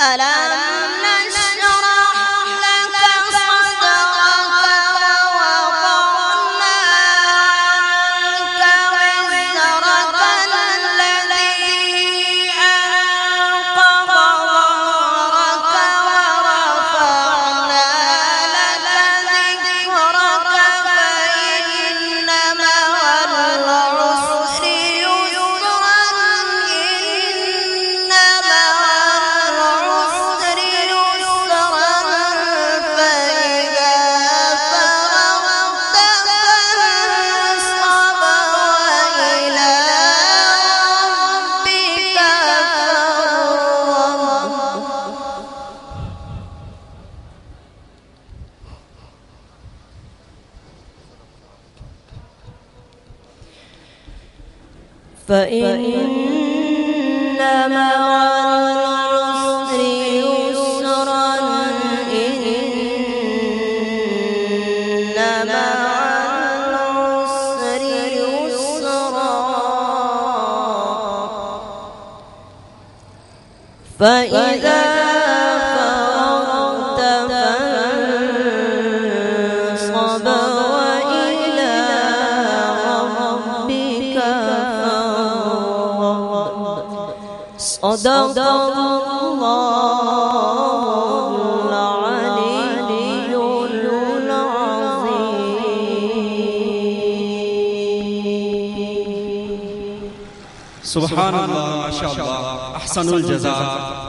ألم نشرح لك صدرك ووضعنا عنك وزرك الذي أنقض ظهرك ورفعنا لك ذكرك فإن مع العسر يسرا إن مع العسر يسرا فإذا فرغت فانصب وإلى ربك فإن مع العسر يسرا إن مع العسر يسرا فإذا فرغت فانصب وإلى ربك فارغب. صدق الله العلي العظيم. سبحان الله، ما شاء الله، أحسن الجزاء.